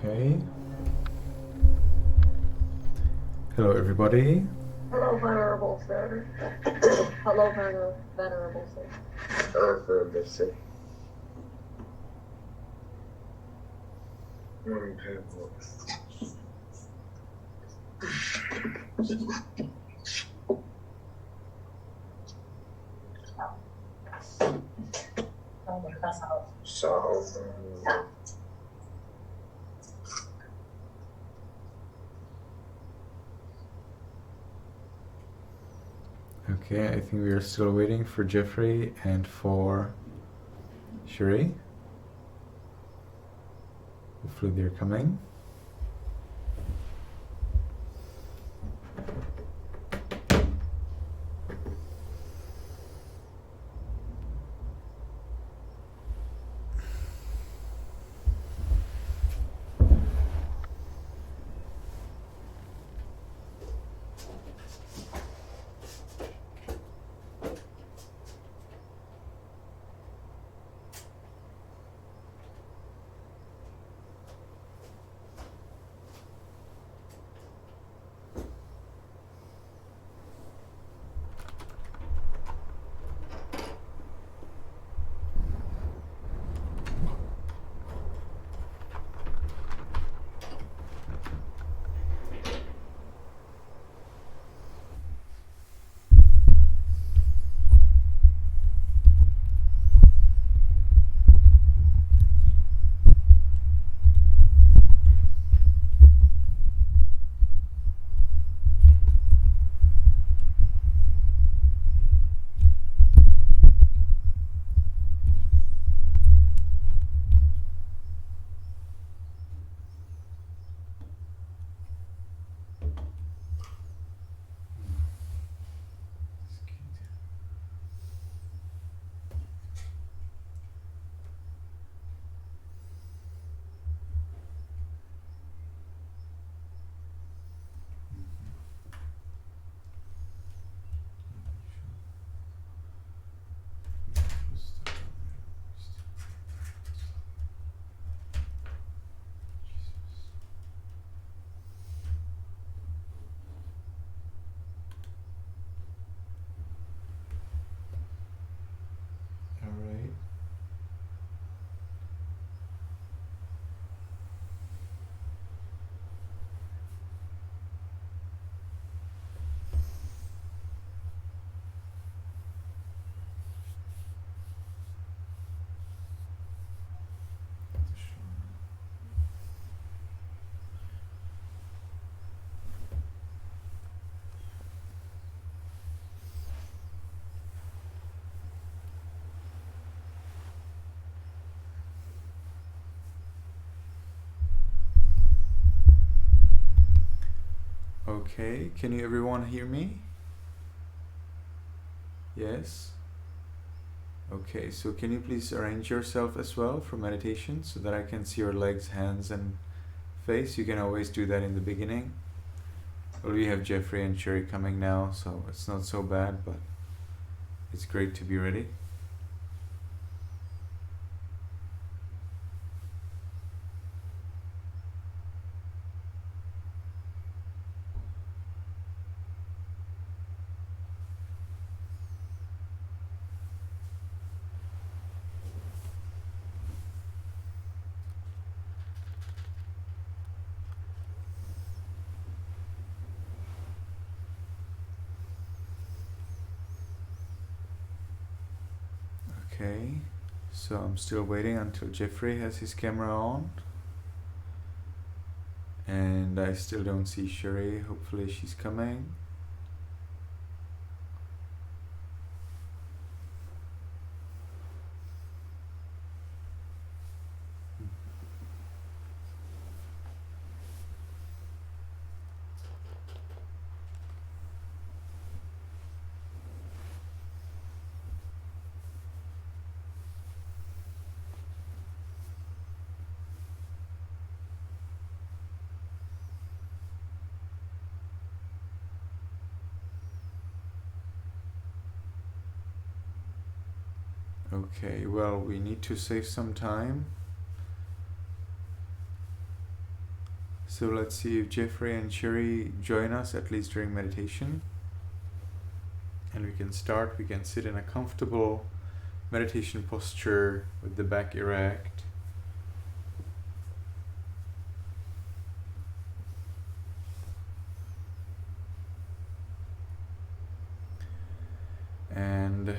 Okay. Hello, everybody. Hello, Venerable Sir. Hello, Venerable Sir. Venerable Sir. Okay, I think we are still waiting for Jeffrey and for Sheree. Hopefully they're coming. All right. Okay, can you everyone hear me? Yes? Okay, so can you please arrange yourself as well for meditation so that I can see your legs, hands, and face? You can always do that in the beginning. Well, we have Jeffrey and Sherry coming now, so it's not so bad, but it's great to be ready. Okay, so I'm still waiting until Jeffrey has his camera on. And I still don't see Sherry. Hopefully she's coming. Okay, well, we need to save some time. So let's see if Jeffrey and Sherry join us at least during meditation. And we can start. We can sit in a comfortable meditation posture with the back erect. And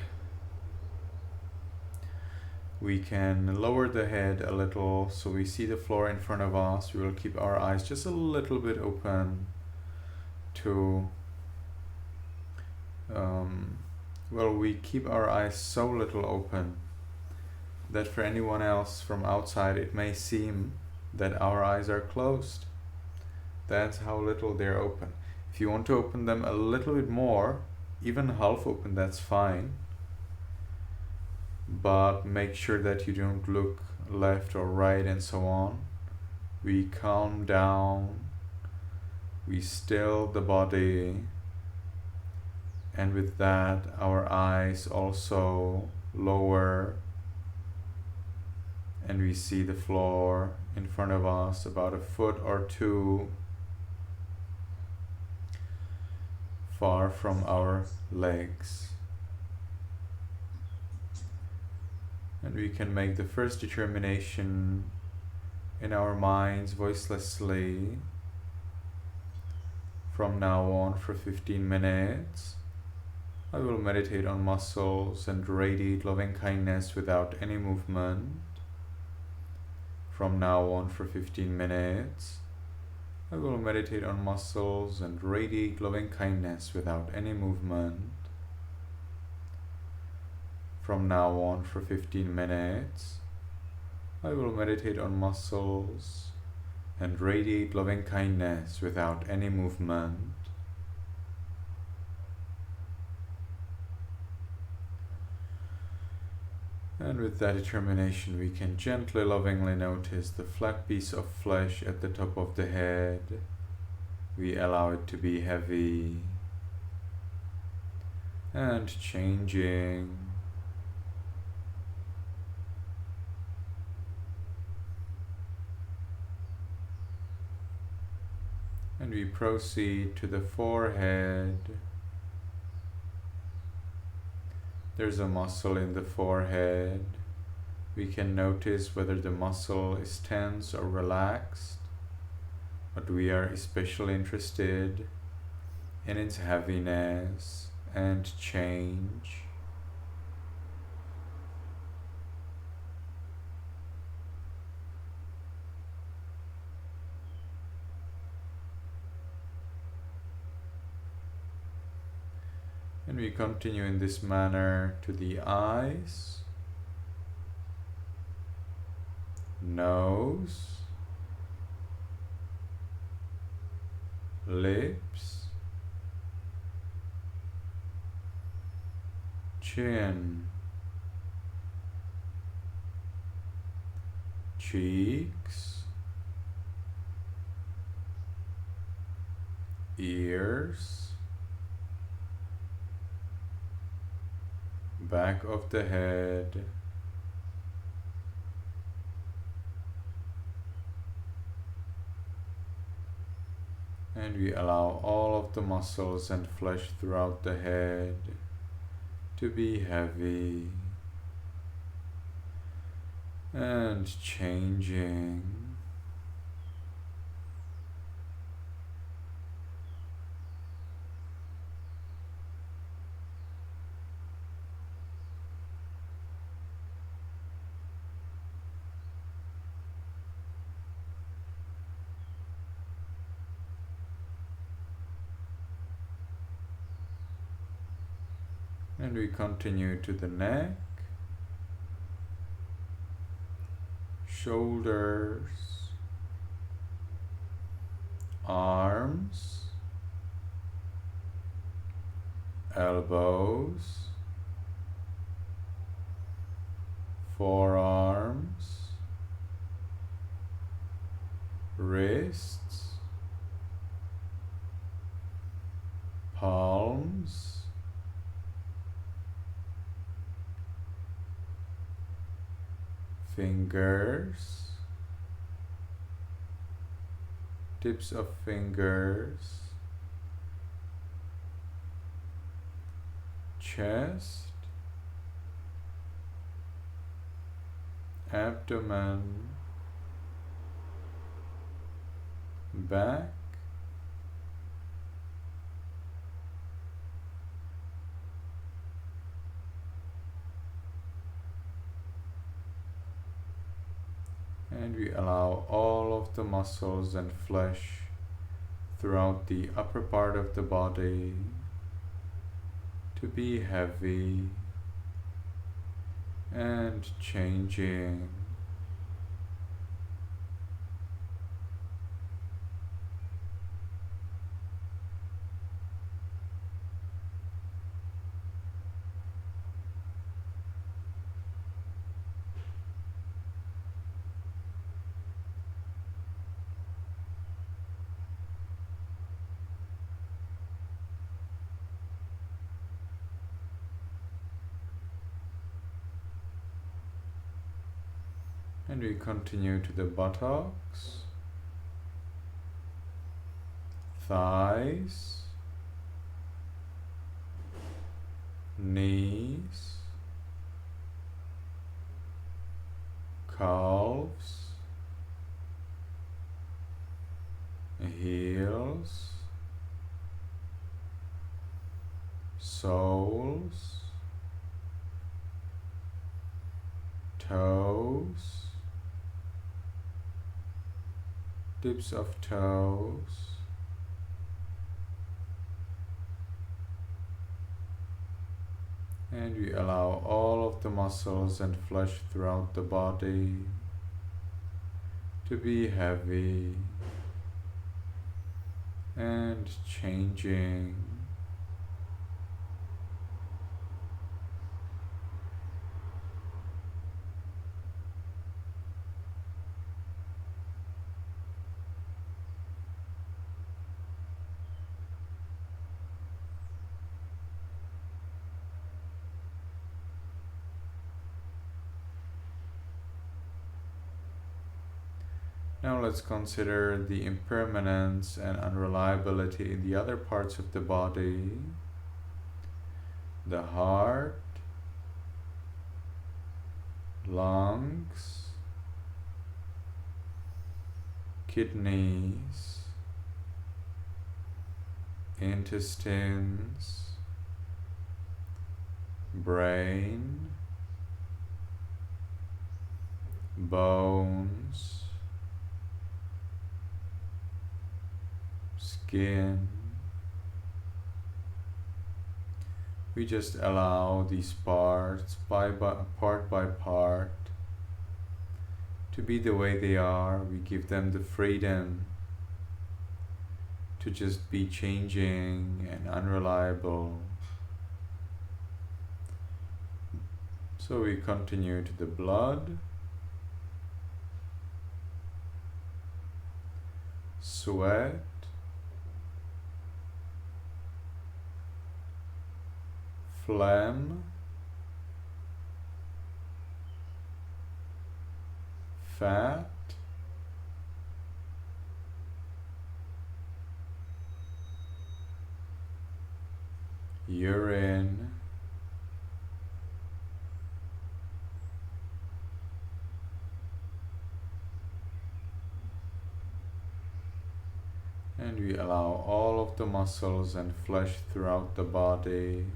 we can lower the head a little so we see the floor in front of us. We will keep our eyes just a little bit open to we keep our eyes so little open that for anyone else from outside it may seem that our eyes are closed. That's how little they're open. If you want to open them a little bit more, even half open, that's fine. But make sure that you don't look left or right and so on. We calm down, we still the body, and with that our eyes also lower, and we see the floor in front of us about a foot or two far from our legs. And we can make the first determination in our minds voicelessly from now on for 15 minutes. I will meditate on muscles and radiate loving kindness without any movement. From now on for 15 minutes. I will meditate on muscles and radiate loving kindness without any movement. From now on for 15 minutes. I will meditate on muscles and radiate loving kindness without any movement. And with that determination, we can gently, lovingly notice the flat piece of flesh at the top of the head. We allow it to be heavy and changing. And we proceed to the forehead. There's a muscle in the forehead. We can notice whether the muscle is tense or relaxed, but we are especially interested in its heaviness and change. And we continue in this manner to the eyes, nose, lips, chin, cheeks, ears, back of the head, and we allow all of the muscles and flesh throughout the head to be heavy and changing. And we continue to the neck, shoulders, arms, elbows, forearms, wrists, palms, fingers, tips of fingers, chest, abdomen, back, and we allow all of the muscles and flesh throughout the upper part of the body to be heavy and changing. And we continue to the buttocks, thighs, knees, calves, heels, soles, toes, tips of toes, and we allow all of the muscles and flesh throughout the body to be heavy and changing. Now let's consider the impermanence and unreliability in the other parts of the body, the heart, lungs, kidneys, intestines, brain, bones, skin. We just allow these parts part by part to be the way they are. We give them the freedom to just be changing and unreliable. So we continue to the blood, sweat, phlegm, fat, urine, and we allow all of the muscles and flesh throughout the body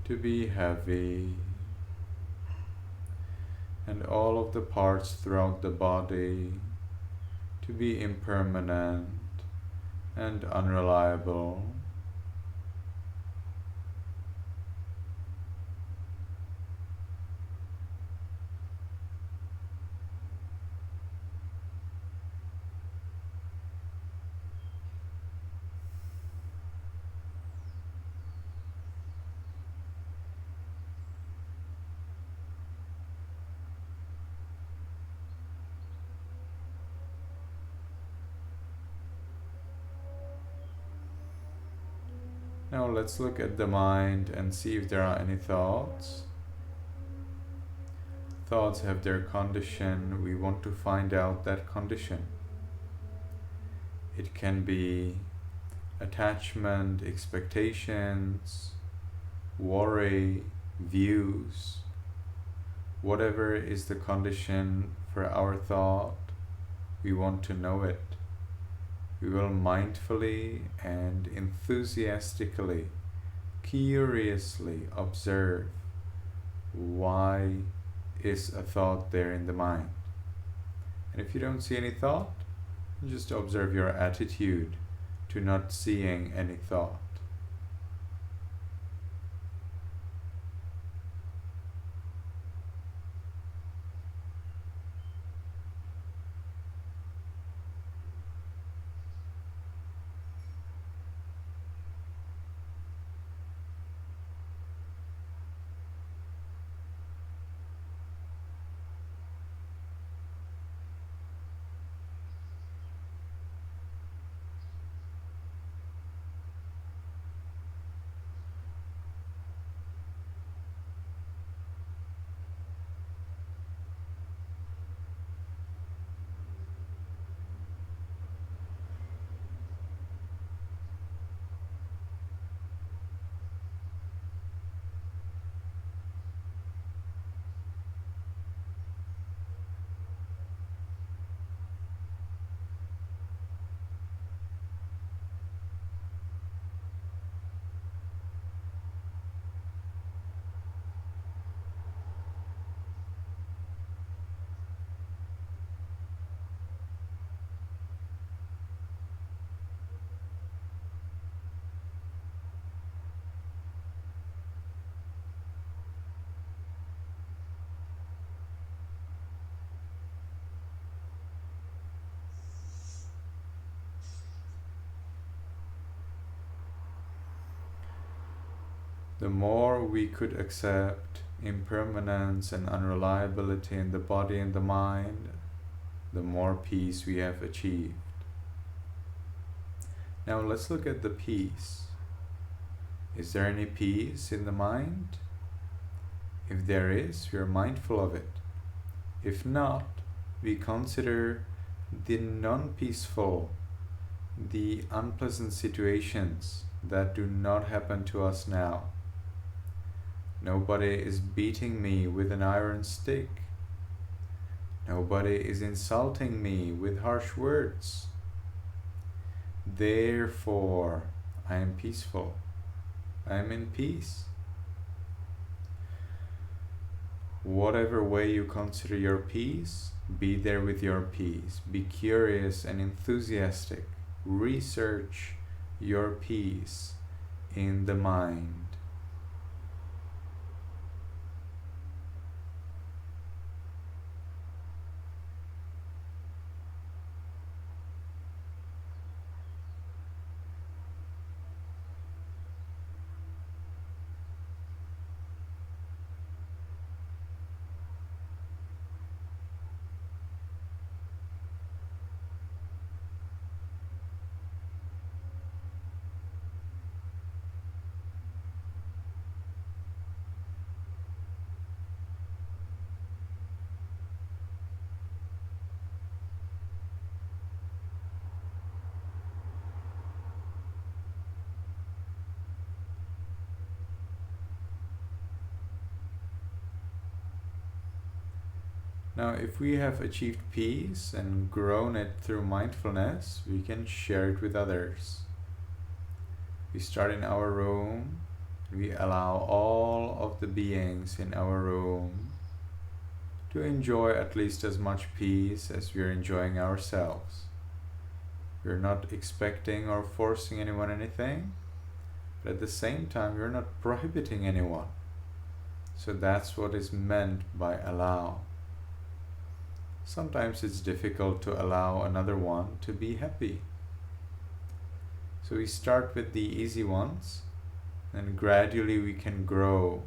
to be heavy, and all of the parts throughout the body to be impermanent and unreliable. Now let's look at the mind and see if there are any thoughts. Thoughts have their condition. We want to find out that condition. It can be attachment, expectations, worry, views, whatever is the condition for our thought, we want to know it. We will mindfully and enthusiastically, curiously observe why is a thought there in the mind. And if you don't see any thought, just observe your attitude to not seeing any thought. The more we could accept impermanence and unreliability in the body and the mind, the more peace we have achieved. Now let's look at the peace. Is there any peace in the mind? If there is, we are mindful of it. If not, we consider the non-peaceful, the unpleasant situations that do not happen to us now. Nobody is beating me with an iron stick. Nobody is insulting me with harsh words. Therefore, I am peaceful. I am in peace. Whatever way you consider your peace, be there with your peace. Be curious and enthusiastic. Research your peace in the mind. Now, if we have achieved peace and grown it through mindfulness, we can share it with others. We start in our room. We allow all of the beings in our room to enjoy at least as much peace as we are enjoying ourselves. We're not expecting or forcing anyone anything, but at the same time, we're not prohibiting anyone. So that's what is meant by allow. Sometimes it's difficult to allow another one to be happy. So we start with the easy ones, and gradually we can grow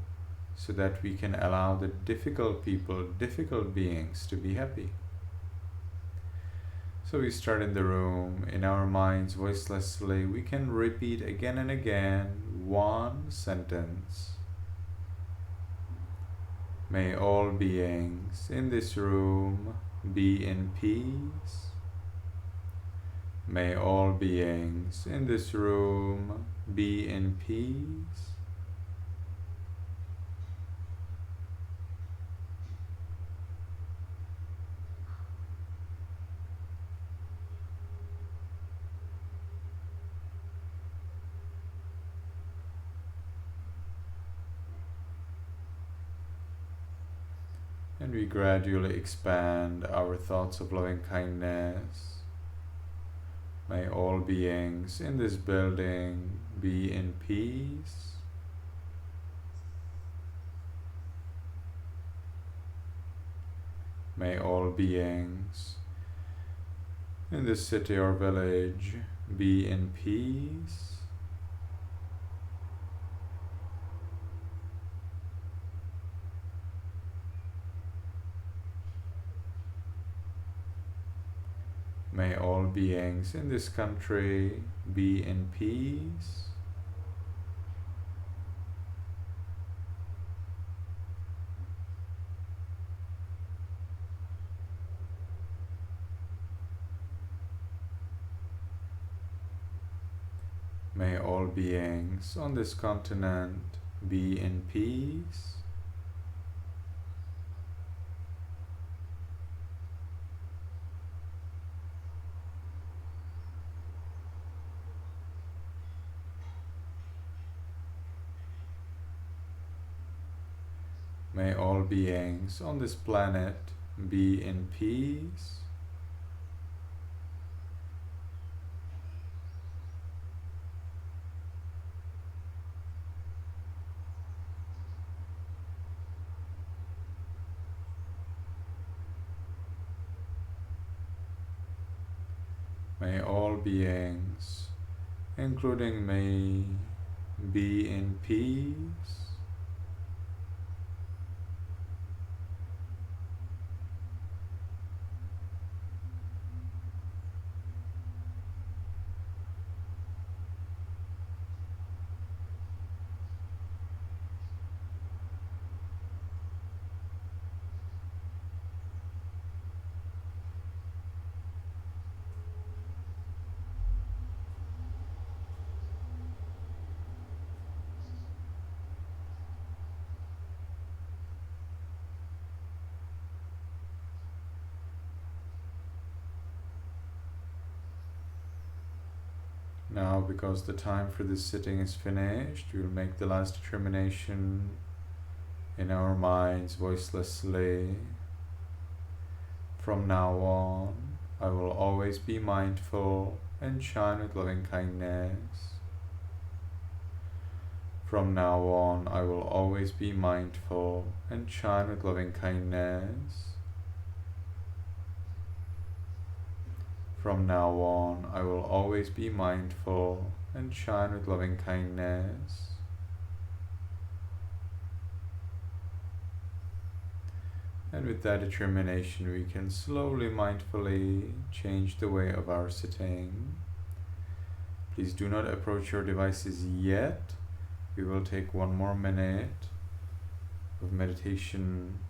so that we can allow the difficult people, difficult beings to be happy. So we start in the room, in our minds, voicelessly. We can repeat again and again one sentence. May all beings in this room be in peace. May all beings in this room be in peace. And we gradually expand our thoughts of loving kindness. May all beings in this building be in peace. May all beings in this city or village be in peace. May all beings in this country be in peace. May all beings on this continent be in peace. May all beings on this planet be in peace. May all beings, including me, be in peace. Now, because the time for this sitting is finished, we will make the last determination in our minds voicelessly. From now on, I will always be mindful and shine with loving kindness. From now on, I will always be mindful and shine with loving kindness. From now on, I will always be mindful and shine with loving kindness. And with that determination, we can slowly, mindfully change the way of our sitting. Please do not approach your devices yet. We will take one more minute of meditation.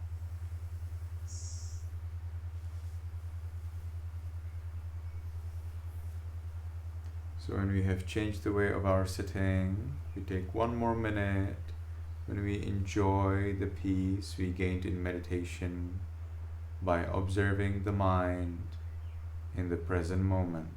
So when we have changed the way of our sitting, we take one more minute when we enjoy the peace we gained in meditation by observing the mind in the present moment.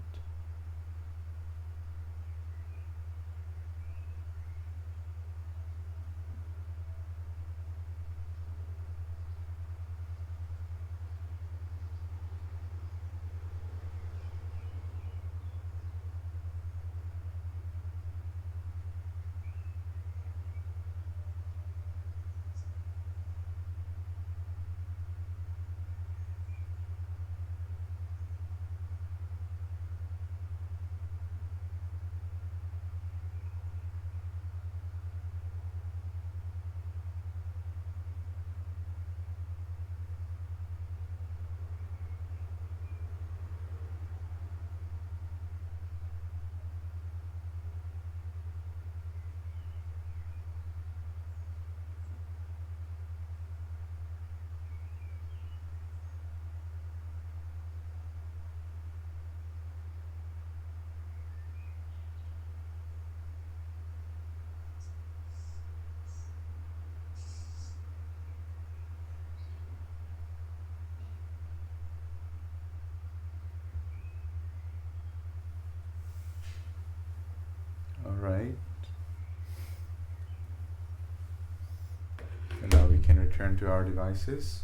return to our devices.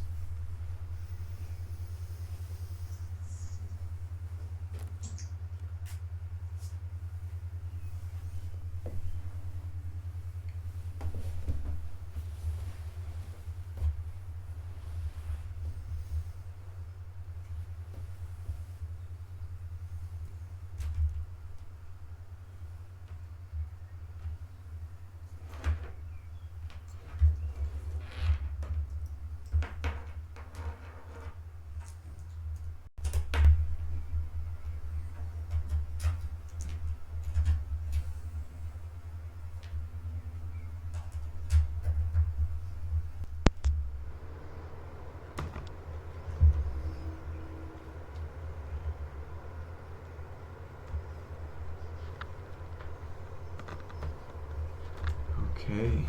Okay.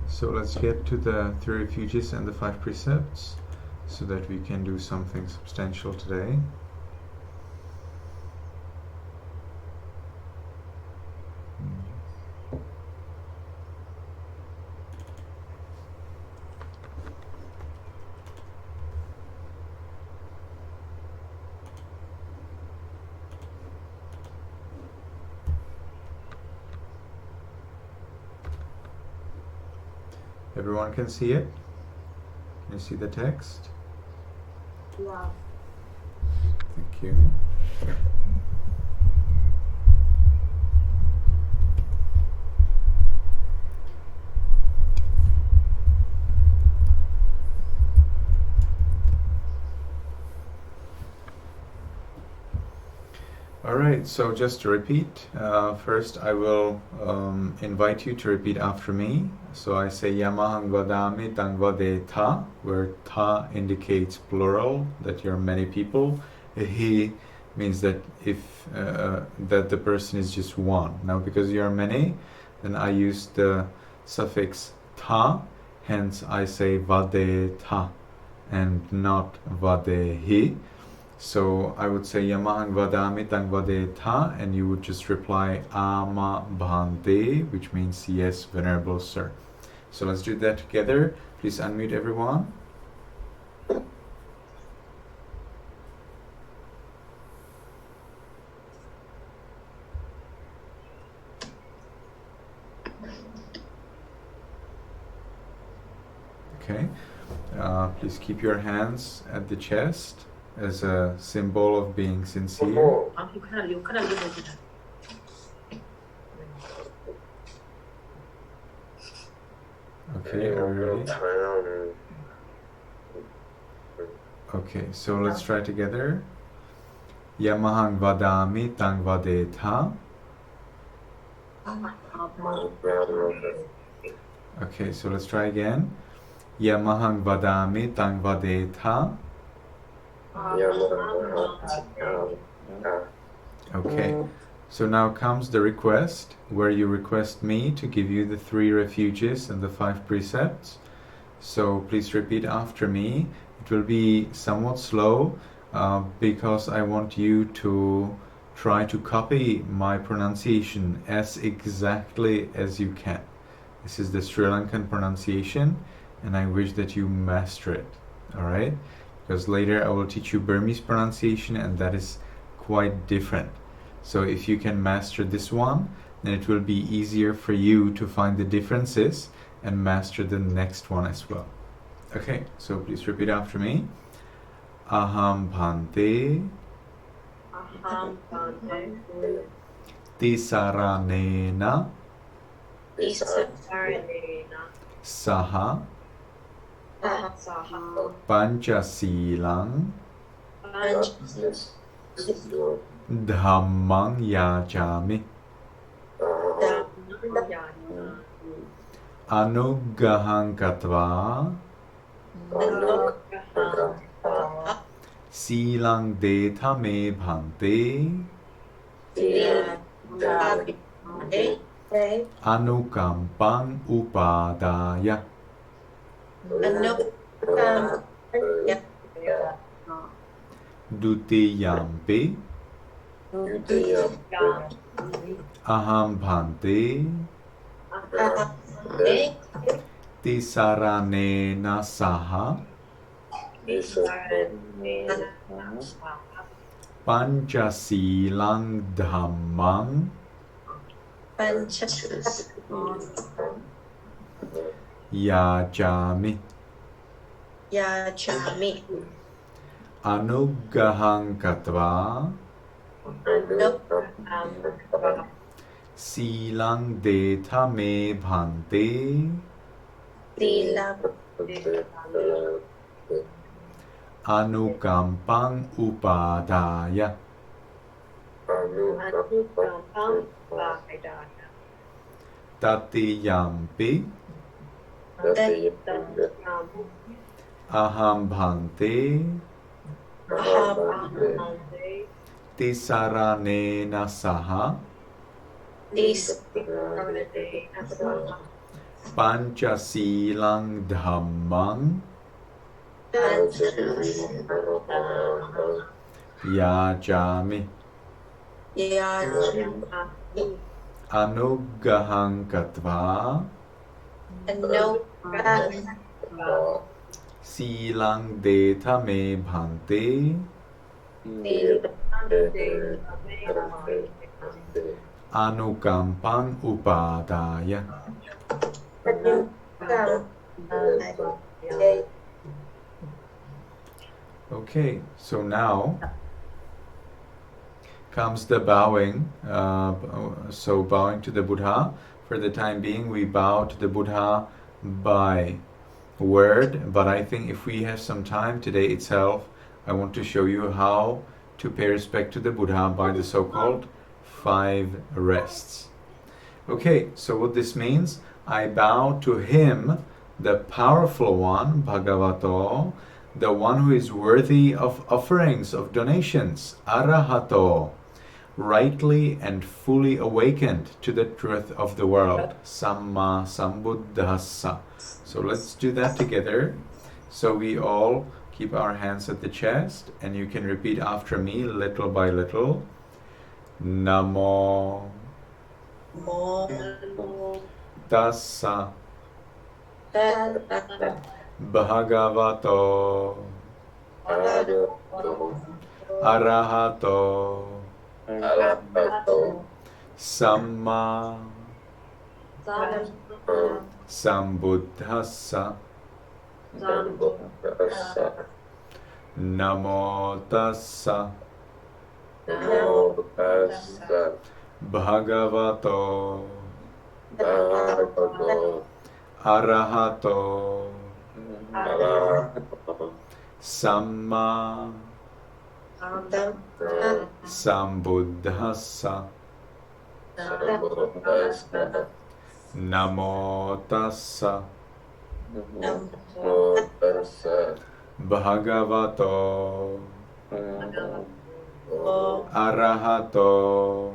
So let's get to the 3 refuges and the 5 precepts so that we can do something substantial today. Everyone can see it? Can you see the text? Yeah. Thank you. Alright, so just to repeat, first I will invite you to repeat after me. So I say Yamahang vadami tang vade ta, where ta indicates plural, that you're many people. He means that if that the person is just one. Now because you are many, then I use the suffix ta, hence I say vade ta and not vade hi. So I would say Yamahang vadami tang vade ta, and you would just reply Ama bhante, which means yes, venerable sir. So let's do that together. Please unmute everyone. Okay. Please keep your hands at the chest as a symbol of being sincere. Okay, are we ready? Okay, so let's try together. Yamahang vadami tang vade ta. Okay, so let's try again. Yamahang vadami tang vade ta. Okay, so now comes the request, where you request me to give you the 3 refuges and the 5 precepts. So please repeat after me. It will be somewhat slow because I want you to try to copy my pronunciation as exactly as you can. This is the Sri Lankan pronunciation, and I wish that you master it, alright? Because later I will teach you Burmese pronunciation, and that is quite different. So if you can master this one, then it will be easier for you to find the differences and master the next one as well. Okay, so please repeat after me. Aham bhante tisaranena saha panchasilang dhammang yajami anuggahang katva silang deta me bhante anukampang upadaya. Dutiyampi Aham bhante tisaranena saha panchasilang dhammang yajami anuggahang katva silang detha me bhante anukampang upadaya. Tatiyampi aham bhante tisaranena saha panchasilang dhammang yajami anuggahang katva silang detha me bhante anukampang upadaya. Okay, so now comes the bowing. So bowing to the Buddha. For the time being, we bow to the Buddha by word, but I think if we have some time today itself, I want to show you how to pay respect to the Buddha by the so-called 5 rests. Okay, so what this means, I bow to him, the powerful one, Bhagavato, the one who is worthy of offerings, of donations, Arahato, rightly and fully awakened to the truth of the world, Samma Sambuddhassa. So let's do that together. So we all keep our hands at the chest, and you can repeat after me little by little. Namo Tassa Bhagavato Arahato Samma Sambuddhassa. Namo Tassa Bhagavato Arahato Samma Sambuddhassa. Namo Tassa Bhagavato Arahato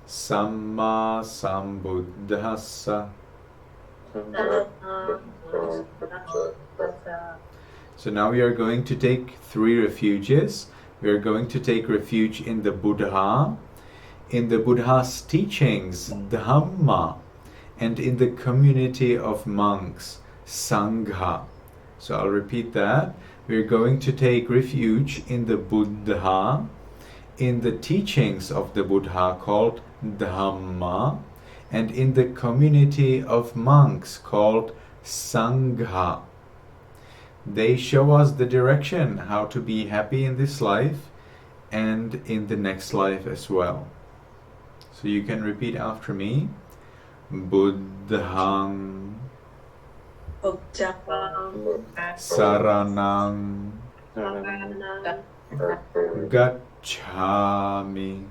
Samma Sambuddhassa. So now we are going to take 3 refuges. We are going to take refuge in the Buddha, in the Buddha's teachings, Dhamma, and in the community of monks, Sangha. So I'll repeat that. We're going to take refuge in the Buddha, in the teachings of the Buddha called Dhamma, and in the community of monks called Sangha. They show us the direction how to be happy in this life and in the next life as well. So you can repeat after me. Buddhang Saranang Gacchami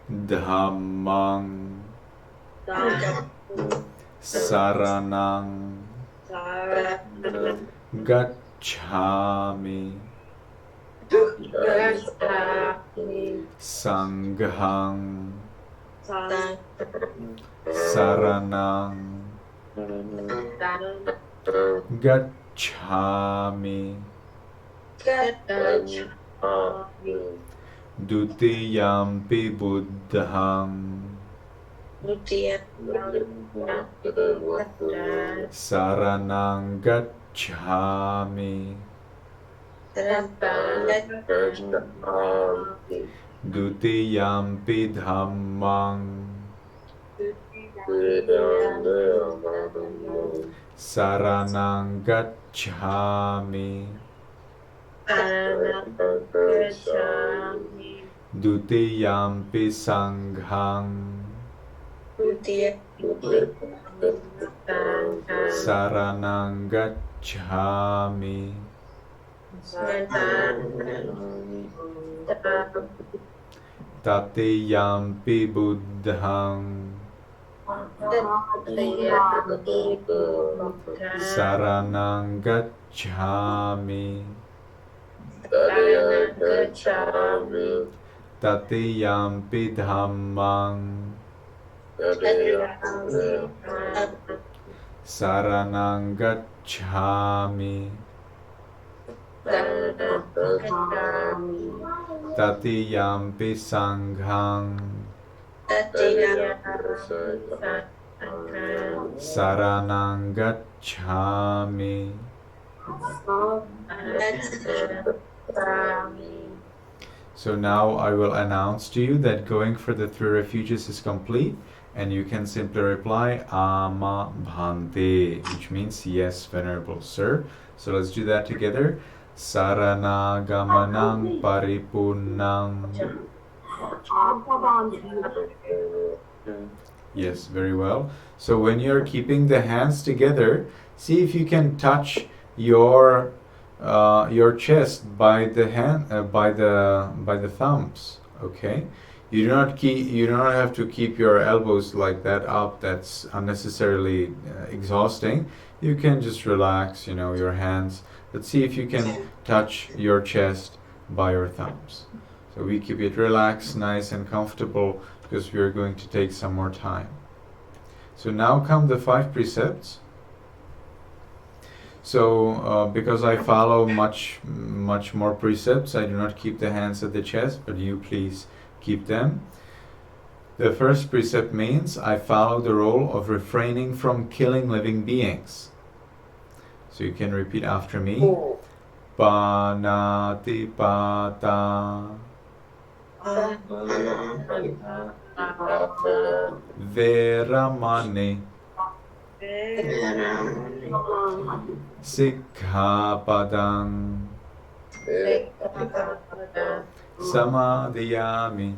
Dhammang Saranang Gacchami Sanghang Saranang Gacchami. gacchami. Dutiyampi buddhang saranang gacchami. Gacchami. Dutiyampi dhammang saranang gacchami. Dutiyampi sanghang saranang gacchami. Tatiyampi buddhang saranang gacchami. Tatiyampi dhammang saranang gacchami. Tatiyampi sanghang saranang gacchami. So now I will announce to you that going for the 3 refuges is complete, and you can simply reply Ama Bhante, which means yes, Venerable Sir. So let's do that together. Sarana Gamanang Paripunnang. Yes, very well. So when you're keeping the hands together, see if you can touch your chest by the thumbs. Okay, you do not have to keep your elbows like that up. That's unnecessarily exhausting. You can just relax, your hands. Let's see if you can touch your chest by your thumbs. So we keep it relaxed, nice and comfortable, because we are going to take some more time. So now come the 5 precepts. So because I follow much more precepts, I do not keep the hands at the chest, but you please keep them. The first precept means I follow the role of refraining from killing living beings. So you can repeat after me. Panati pata Veramani Sikkhapadang Samadhiyami.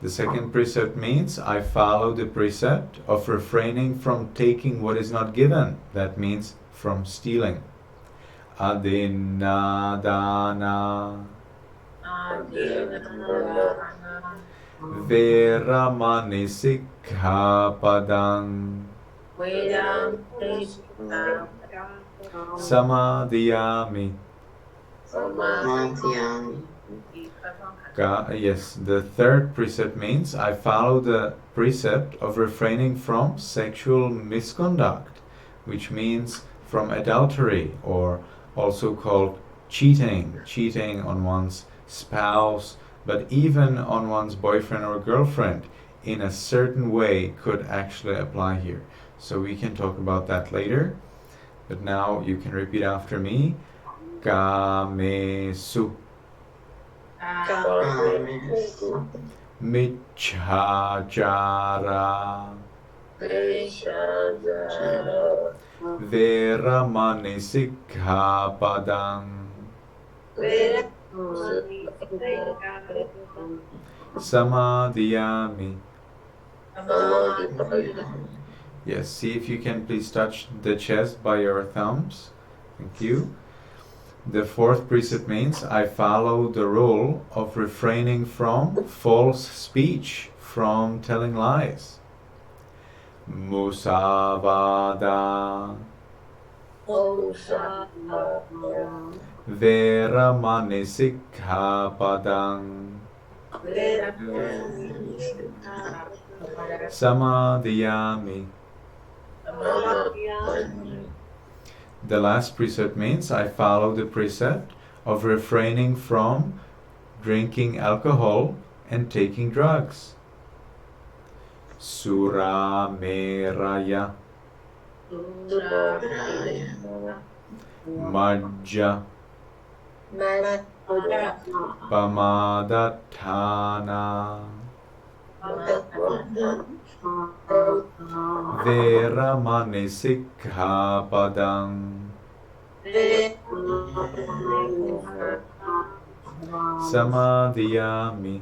The second precept means I follow the precept of refraining from taking what is not given. That means from stealing. Adinadana Veramani Sikkhapadang Samadhiyami. Yes, the third precept means I follow the precept of refraining from sexual misconduct, which means from adultery, or also called cheating on one's spouse, but even on one's boyfriend or girlfriend in a certain way could actually apply here. So we can talk about that later, but now you can repeat after me. Kamesu Michhachara Veramani Sikkhapadang Samadhiyami. Yes, see if you can please touch the chest by your thumbs. Thank you. The fourth precept means I follow the rule of refraining from false speech, from telling lies. Musavada Veramani Sikkhapadang Samadhiyami. The last precept means I follow the precept of refraining from drinking alcohol and taking drugs. Sura meraya majja pamadatthana veramani sikkhapadam samadhiyami.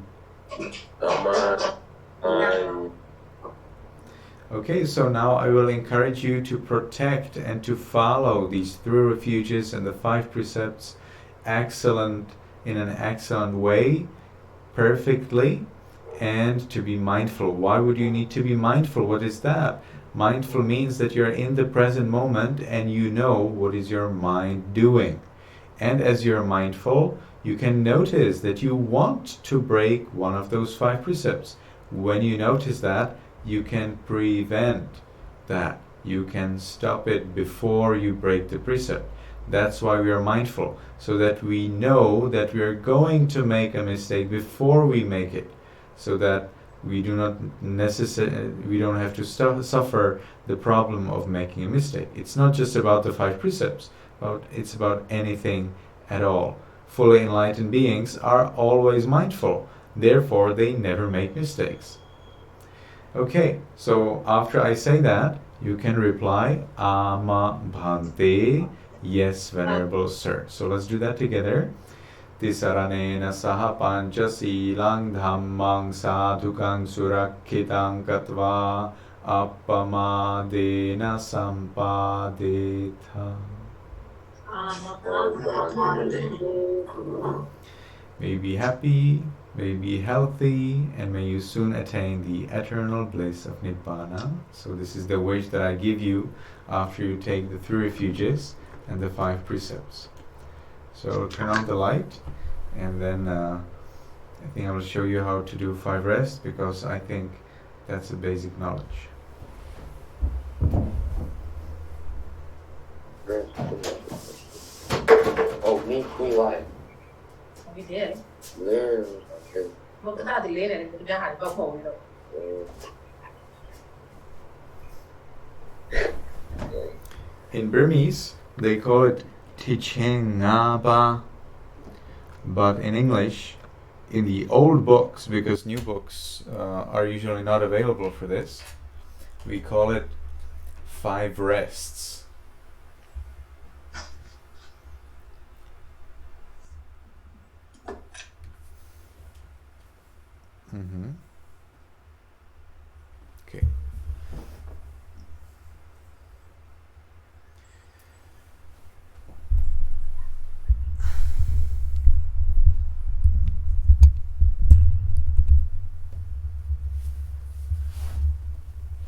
Okay, so now I will encourage you to protect and to follow these 3 refuges and the 5 precepts in an excellent way, perfectly, and to be mindful. Why would you need to be mindful? What is that? Mindful means that you're in the present moment and you know what is your mind doing. And as you're mindful, you can notice that you want to break one of those 5 precepts. When you notice that, you can prevent that. You can stop it before you break the precept. That's why we are mindful, so that we know that we are going to make a mistake before we make it, so that we do not we don't have to suffer the problem of making a mistake. It's not just about the 5 precepts, but it's about anything at all. Fully enlightened beings are always mindful, therefore they never make mistakes. Okay, so after I say that, you can reply, Ama Bhante, yes, Venerable Sir. So let's do that together. Tisaranena saha panchasilang dhammang sadhukang surakkhitam katva appamadena sampadetha. May you be happy, may you be healthy, and may you soon attain the eternal bliss of Nibbana. So this is the wish that I give you after you take the 3 refuges and the 5 precepts. So turn on the light, and then I think I will show you how to do 5 rests, because I think that's the basic knowledge. Oh, we live. We did. There. Well, the other lady, the guy had to go home, In Burmese, they call it Tichengaba, but in English, in the old books, because new books are usually not available for this, we call it 5 rests. Okay.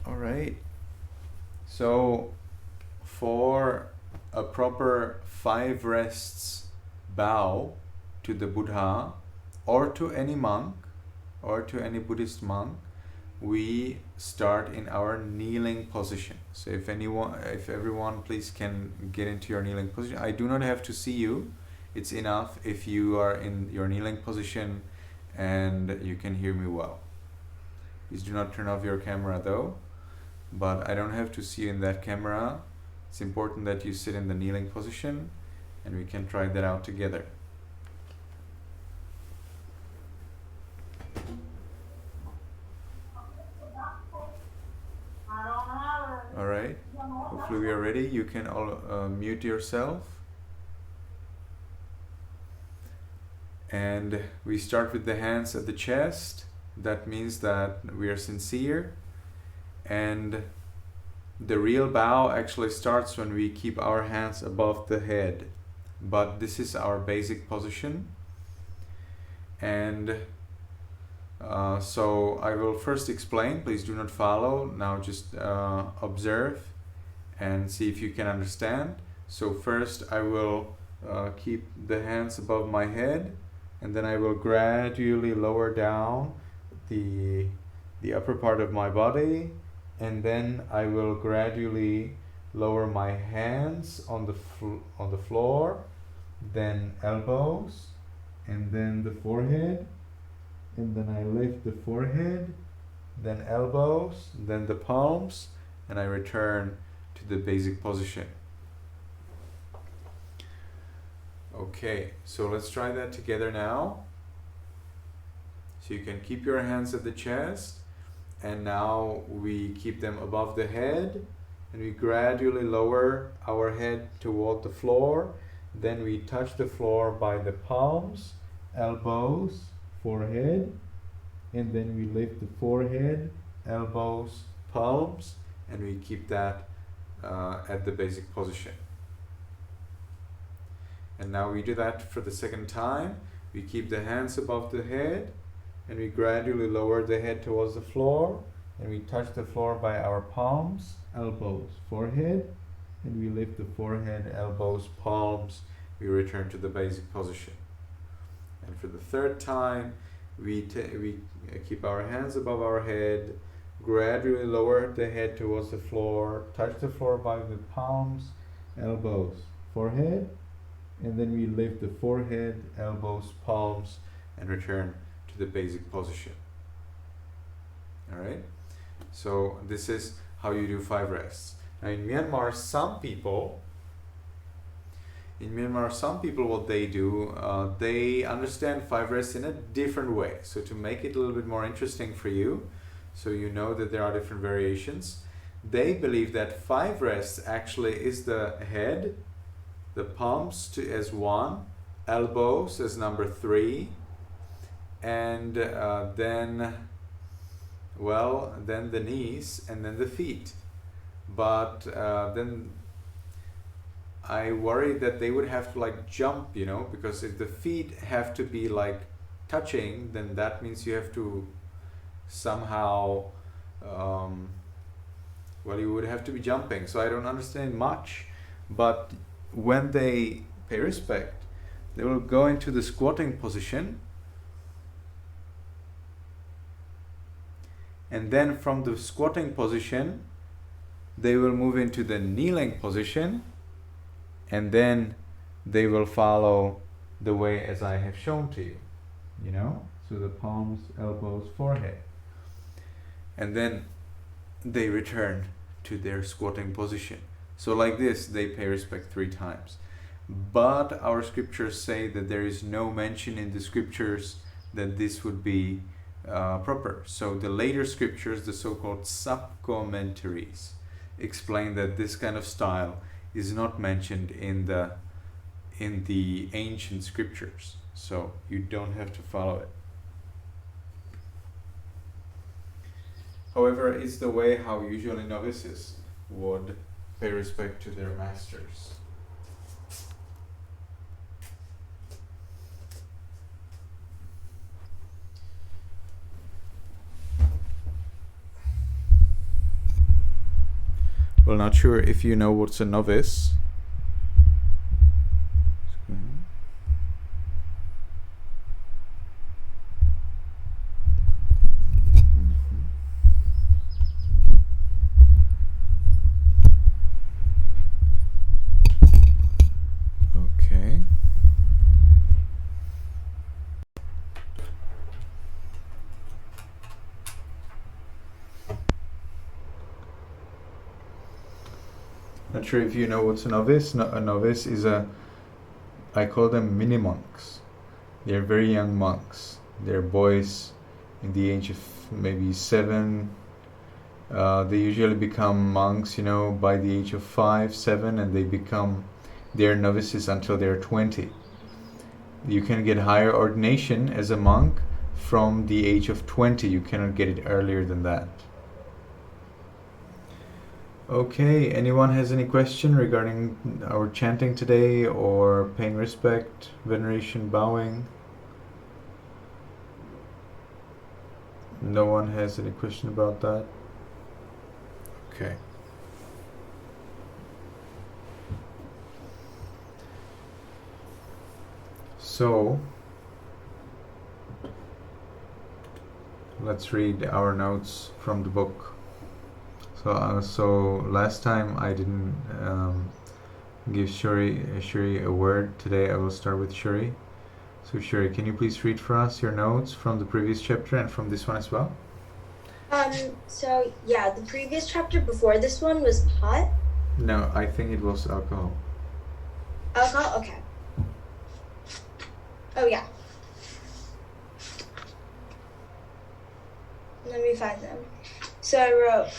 All right. So for a proper 5 rests bow to the Buddha or to any monk or to any Buddhist monk, we start in our kneeling position. So if everyone please can get into your kneeling position. I do not have to see you. It's enough if you are in your kneeling position and you can hear me well. Please do not turn off your camera though, but I don't have to see you in that camera. It's important that you sit in the kneeling position, and we can try that out together. All right, hopefully we are ready. You can all mute yourself. And we start with the hands at the chest. That means that we are sincere. And the real bow actually starts when we keep our hands above the head. But this is our basic position. And so I will first explain. Please do not follow. Now just observe and see if you can understand. So first I will keep the hands above my head, and then I will gradually lower down the upper part of my body, and then I will gradually lower my hands on the floor, then elbows, and then the forehead, and then I lift the forehead, then elbows, then the palms, and I return to the basic position. Okay, so let's try that together now. So you can keep your hands at the chest, and now we keep them above the head, and we gradually lower our head toward the floor. Then we touch the floor by the palms, elbows, forehead, and then we lift the forehead, elbows, palms, and we keep that at the basic position. And now we do that for the second time. We keep the hands above the head, and we gradually lower the head towards the floor, and we touch the floor by our palms, elbows, forehead, and we lift the forehead, elbows, palms. We return to the basic position. And for the third time, we keep our hands above our head, gradually lower the head towards the floor, touch the floor by the palms, elbows, forehead, and then we lift the forehead, elbows, palms, and return to the basic position. Alright? So this is how you do 5 rests. Now in Myanmar, some people what they do, they understand 5 rests in a different way. So to make it a little bit more interesting for you, so you know that there are different variations, they believe that 5 rests actually is the head, the palms as 1, elbows as number 3, and then the knees, and then the feet. But then I worry that they would have to like jump, because if the feet have to be like touching, then that means you have to somehow, you would have to be jumping. So I don't understand much, but when they pay respect, they will go into the squatting position, and then from the squatting position they will move into the kneeling position, and then they will follow the way as I have shown to you, so the palms, elbows, forehead, and then they return to their squatting position. So like this, they pay respect 3 times. But our scriptures say that there is no mention in the scriptures that this would be proper. So the later scriptures, the so-called sub-commentaries, explain that this kind of style is not mentioned in the ancient scriptures. So you don't have to follow it. However, it's the way how usually novices would pay respect to their masters. Well, not sure if you know what's a novice. Okay. Not sure if you know what's a novice. A novice is I call them mini monks. They're very young monks. They're boys in the age of maybe 7. They usually become monks, by the age of 5, 7, and they're novices until they're 20. You can get higher ordination as a monk from the age of 20. You cannot get it earlier than that. Okay, anyone has any question regarding our chanting today, or paying respect, veneration, bowing? No one has any question about that? Okay. So, let's read our notes from the book. So last time I didn't give Shuri a word. Today I will start with Shuri. So Shuri, can you please read for us your notes from the previous chapter and from this one as well? So yeah, the previous chapter before this one was pot. No, I think it was alcohol. Alcohol? Okay. Oh yeah. Let me find them. So I wrote,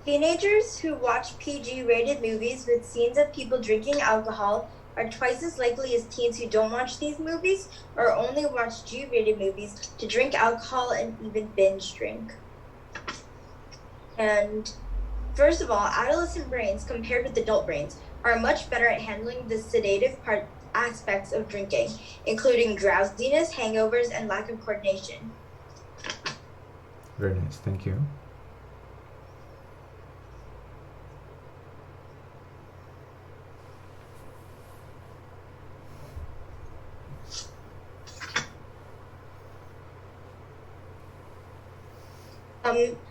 teenagers who watch PG-rated movies with scenes of people drinking alcohol are twice as likely as teens who don't watch these movies or only watch G-rated movies to drink alcohol and even binge drink. And first of all, adolescent brains compared with adult brains are much better at handling the sedative aspects of drinking, including drowsiness, hangovers, and lack of coordination. Very nice, thank you.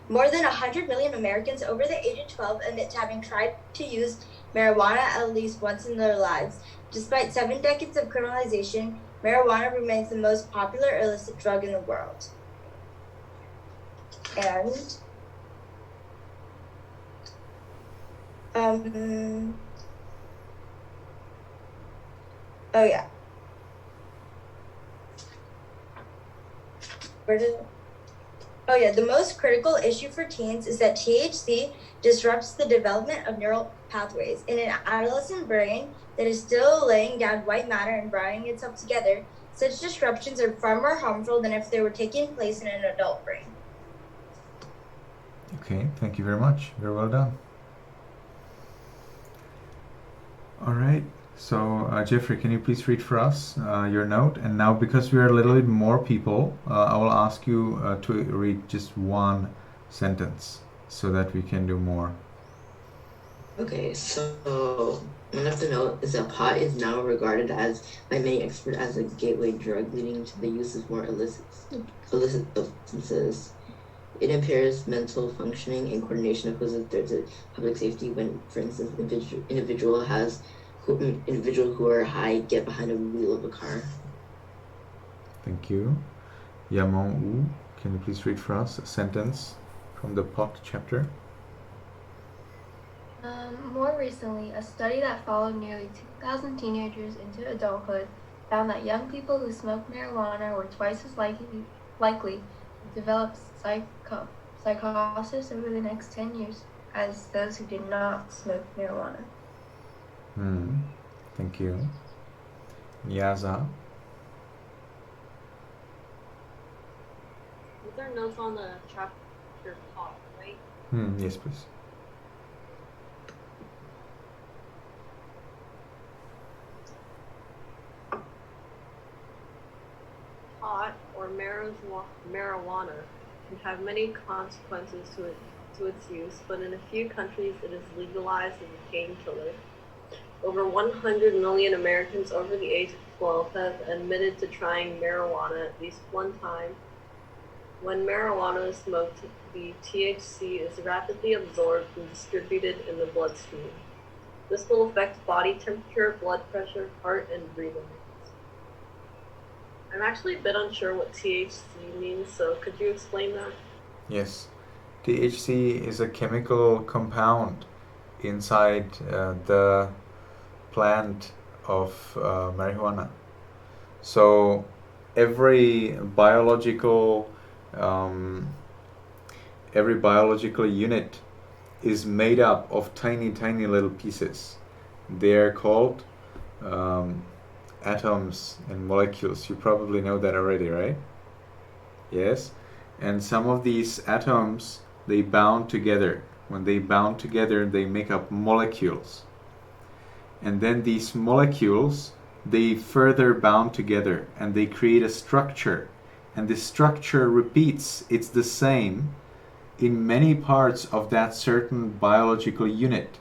More than 100 million Americans over the age of 12 admit to having tried to use marijuana at least once in their lives. Despite 7 decades of criminalization, marijuana remains the most popular illicit drug in the world. And oh yeah. Oh yeah, the most critical issue for teens is that THC disrupts the development of neural pathways. In an adolescent brain that is still laying down white matter and binding itself together, such disruptions are far more harmful than if they were taking place in an adult brain. Okay, thank you very much. Very well done. All right. So, Jeffrey, can you please read for us your note? And now, because we are a little bit more people, I will ask you to read just one sentence so that we can do more. Okay, so one of the note is that pot is now regarded as by many experts as a gateway drug, leading to the use of more illicit substances. It impairs mental functioning and coordination and poses a threat to public safety when, for instance, individual who are high get behind a wheel of a car. Thank you. Yamon Wu, can you please read for us a sentence from the pot chapter? More recently, a study that followed nearly 2,000 teenagers into adulthood found that young people who smoked marijuana were twice as likely to develop psychosis over the next 10 years as those who did not smoke marijuana. Thank you. Yaza. These are notes on the chapter pot, right? Yes, please. Pot or marijuana can have many consequences to its use, but in a few countries it is legalized as a painkiller. Over 100 million Americans over the age of 12 have admitted to trying marijuana at least one time. When marijuana is smoked, the THC is rapidly absorbed and distributed in the bloodstream. This will affect body temperature, blood pressure, heart, and breathing rates. I'm actually a bit unsure what THC means, so could you explain that? Yes. THC is a chemical compound inside the plant of marijuana. So every biological unit is made up of tiny little pieces. They're called atoms and molecules. You probably know that already, right? Yes. And some of these atoms, they bound together. When they bound together, they make up molecules. And then these molecules, they further bound together and they create a structure. And this structure repeats. It's the same in many parts of that certain biological unit,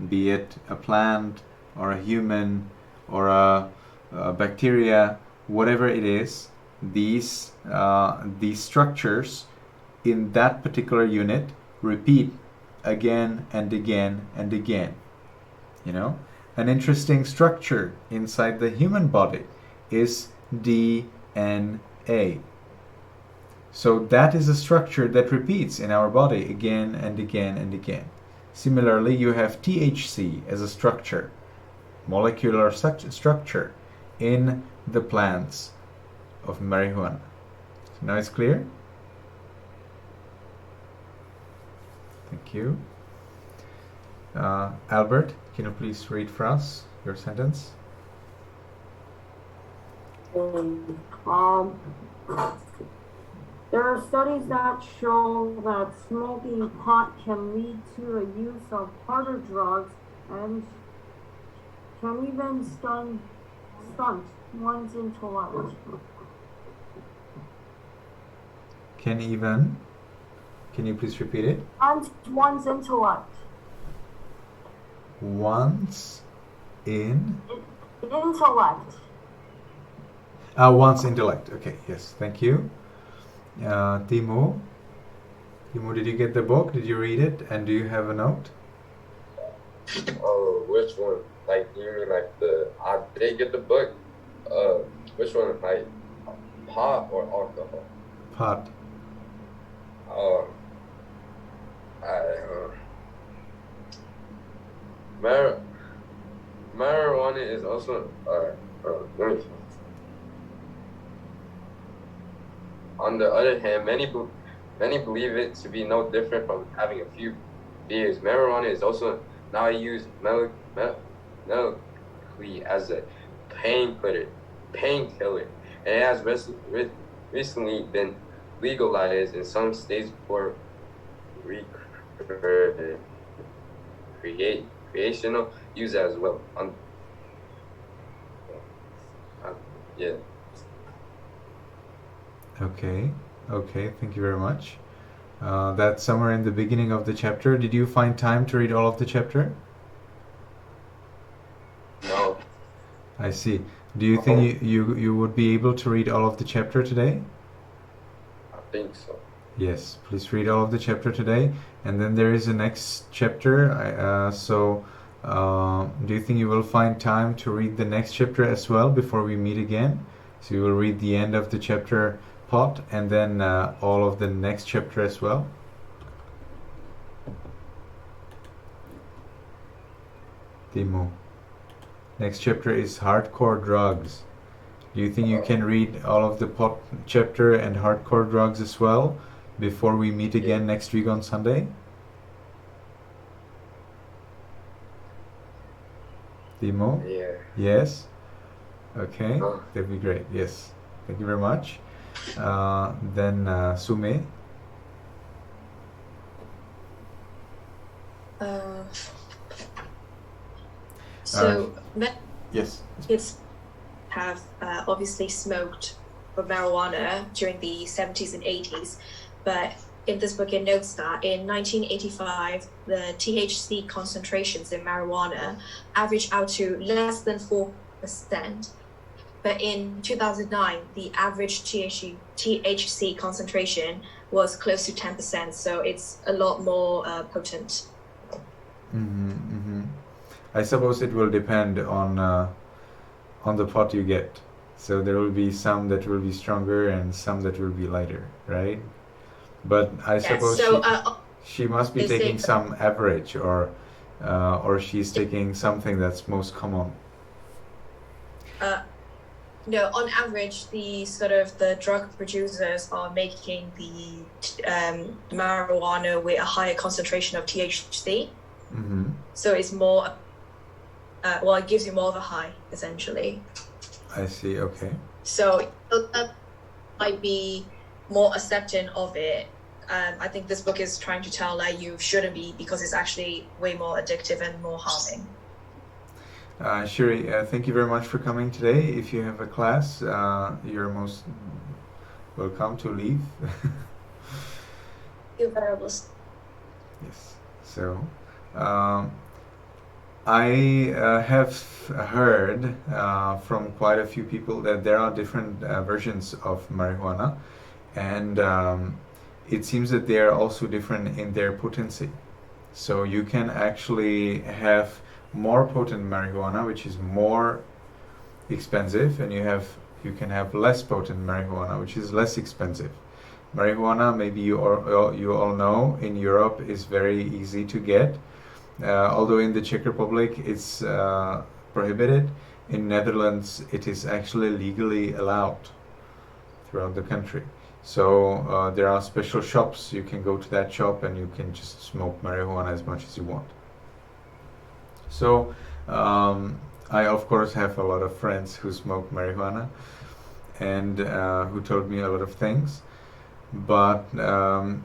be it a plant or a human or a bacteria, whatever it is. These structures in that particular unit repeat again and again and again. You know, an interesting structure inside the human body is DNA. So that is a structure that repeats in our body again and again and again. Similarly, you have THC as a structure, molecular structure in the plants of marijuana. So now it's clear? Thank you. Albert, can you please read for us your sentence? There are studies that show that smoking pot can lead to a use of harder drugs and can even stunt one's intellect. Can you please repeat it? And one's intellect. One's Intellect. One's intellect. Okay, yes, thank you. Timo, did you get the book? Did you read it? And do you have a note? Oh, which one? Like, you mean like I did get the book. Which one? Like, pot or alcohol? Pot. Marijuana is also let me. On the other hand, many believe it to be no different from having a few beers. Marijuana is also now used medically as a painkiller, and it has recently been legalized in some states for recreational use as well. Yeah. Okay, thank you very much. That's somewhere in the beginning of the chapter. Did you find time to read all of the chapter? No. I see. Do you think you would be able to read all of the chapter today? I think so. Yes, please read all of the chapter today. And then there is a next chapter. Do you think you will find time to read the next chapter as well before we meet again? So you will read the end of the chapter pot and then all of the next chapter as well. Timo. Next chapter is hardcore drugs. Do you think you can read all of the pot chapter and hardcore drugs as well before we meet again next week on Sunday? Timo? Yeah. Yes? Okay, that'd be great. Yes. Thank you very much. Then Sume. Yes. Kids have obviously smoked marijuana during the 70s and 80s, but in this book it notes that in 1985 the THC concentrations in marijuana averaged out to less than 4%, but in 2009 the average THC concentration was close to 10%, so it's a lot more potent. I suppose it will depend on the pot you get. So there will be some that will be stronger and some that will be lighter, right? But I suppose she must be taking some average, or she's taking something that's most common. No, on average, the drug producers are making the marijuana with a higher concentration of THC. So it's more, it gives you more of a high, essentially. I see, okay. So that might be more accepting of it. I think this book is trying to tell that you shouldn't be, because it's actually way more addictive and more harming. Shiri, thank you very much for coming today. If you have a class, you're most welcome to leave. You're very blessed. Yes. So, I have heard from quite a few people that there are different versions of marijuana, and it seems that they are also different in their potency. So you can actually have more potent marijuana, which is more expensive, and you can have less potent marijuana, which is less expensive. Marijuana, maybe you all know, in Europe is very easy to get, although in the Czech Republic it's prohibited. In Netherlands it is actually legally allowed throughout the country. So there are special shops. You can go to that shop and you can just smoke marijuana as much as you want. So I of course have a lot of friends who smoke marijuana and who told me a lot of things, but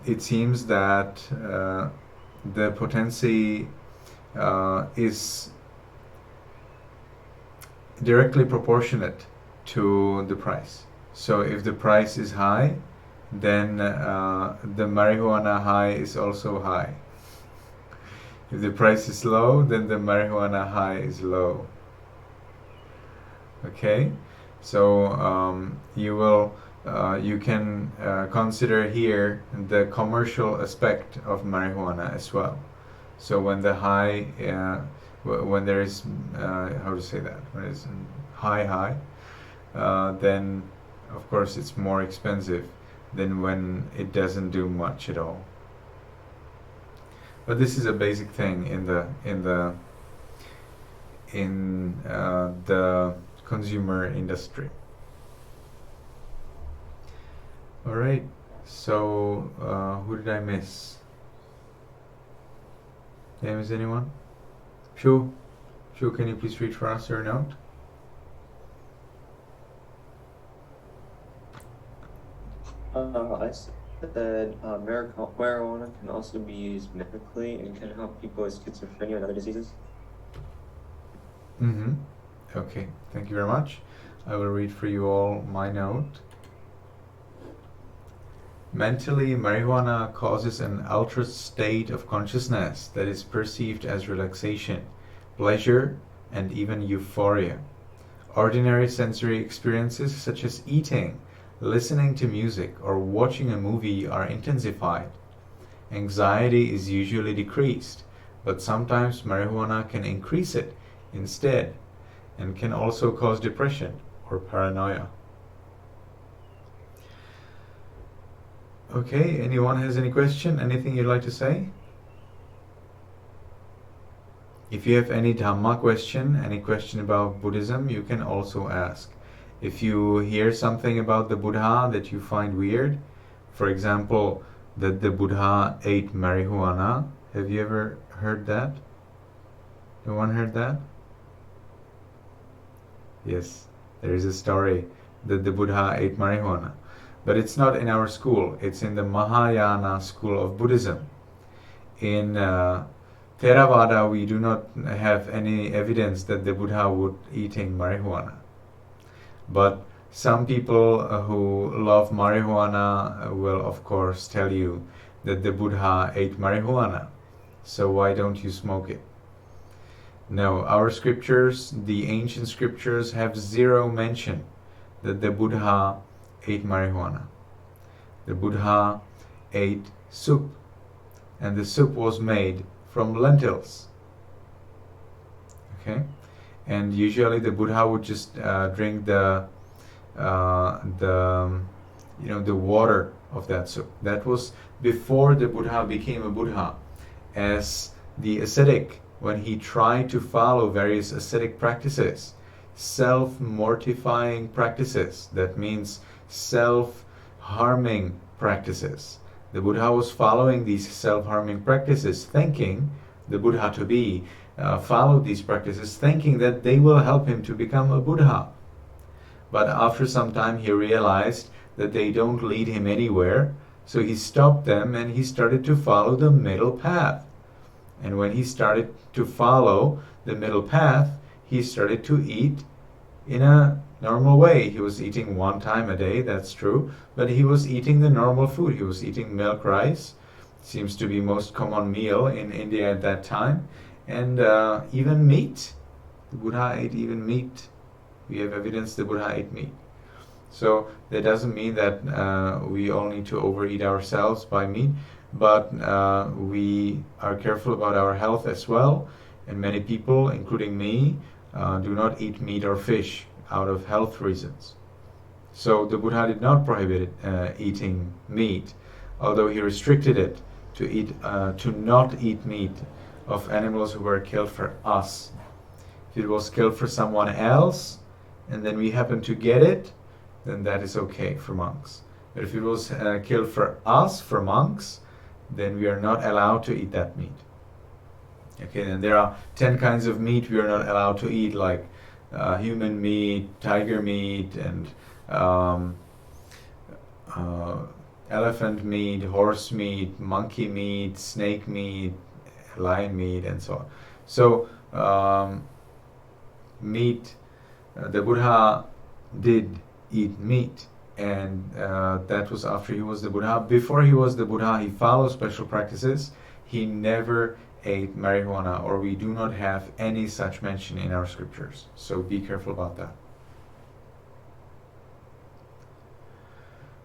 it seems that the potency is directly proportionate to the price. So if the price is high, then the marijuana high is also high. If the price is low, then the marijuana high is low. Okay, so you can consider here the commercial aspect of marijuana as well. So when the high, when there is, how to say that, when it's high, then of course it's more expensive than when it doesn't do much at all. But this is a basic thing in the consumer industry. All right. So who did I miss? Did I miss anyone? Shu, can you please read for us your note? I said that marijuana can also be used medically and can help people with schizophrenia and other diseases. Mm-hmm. Okay, thank you very much. I will read for you all my note. Mentally, marijuana causes an altered state of consciousness that is perceived as relaxation, pleasure, and even euphoria. Ordinary sensory experiences such as eating, listening to music, or watching a movie are intensified. Anxiety is usually decreased, but sometimes marijuana can increase it instead and can also cause depression or paranoia. Okay, anyone has any question? Anything you'd like to say? If you have any Dhamma question, any question about Buddhism, you can also ask. If you hear something about the Buddha that you find weird, for example, that the Buddha ate marijuana, have you ever heard that? No one heard that? Yes, there is a story that the Buddha ate marijuana. But it's not in our school, it's in the Mahayana school of Buddhism. In Theravada, we do not have any evidence that the Buddha would eating marijuana. But some people who love marijuana will of course tell you that the Buddha ate marijuana. So why don't you smoke it? No, our scriptures, the ancient scriptures, have zero mention that the Buddha ate marijuana. The Buddha ate soup, and the soup was made from lentils. Okay, and usually the Buddha would just drink the water of that soup. That was before the Buddha became a Buddha, as the ascetic, when he tried to follow various ascetic practices, self-mortifying practices, that means self-harming practices. The Buddha was following these self-harming practices, thinking, the Buddha to be, followed these practices, thinking that they will help him to become a Buddha. But after some time he realized that they don't lead him anywhere, so he stopped them and he started to follow the middle path. And when he started to follow the middle path, he started to eat in a normal way. He was eating one time a day, that's true, but he was eating the normal food. He was eating milk rice, seems to be most common meal in India at that time, and even meat. The Buddha ate even meat. We have evidence the Buddha ate meat. So that doesn't mean that we all need to overeat ourselves by meat, but we are careful about our health as well. And many people, including me, do not eat meat or fish out of health reasons. So the Buddha did not prohibit eating meat, although he restricted it to not eat meat of animals who were killed for us. If it was killed for someone else, and then we happen to get it, then that is okay for monks. But if it was killed for us, for monks, then we are not allowed to eat that meat. Okay, then there are 10 kinds of meat we are not allowed to eat, like human meat, tiger meat, and elephant meat, horse meat, monkey meat, snake meat, lion meat, and so on. So meat, the Buddha did eat meat, and that was after he was the Buddha. Before he was the Buddha, he followed special practices. He never ate marijuana, or we do not have any such mention in our scriptures. So be careful about that.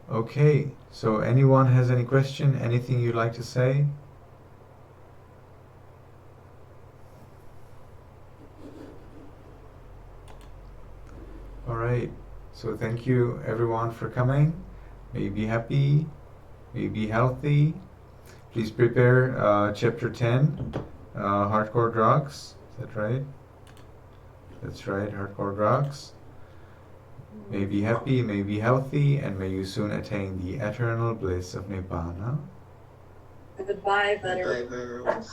Okay, so anyone has any question, anything you'd like to say? All right, so thank you everyone for coming. May you be happy, may you be healthy. Please prepare chapter 10, hardcore drugs. Is that right? That's right, hardcore drugs. May you be happy, may you be healthy, and may you soon attain the eternal bliss of Nibbana. Goodbye, better. Bye, everyone.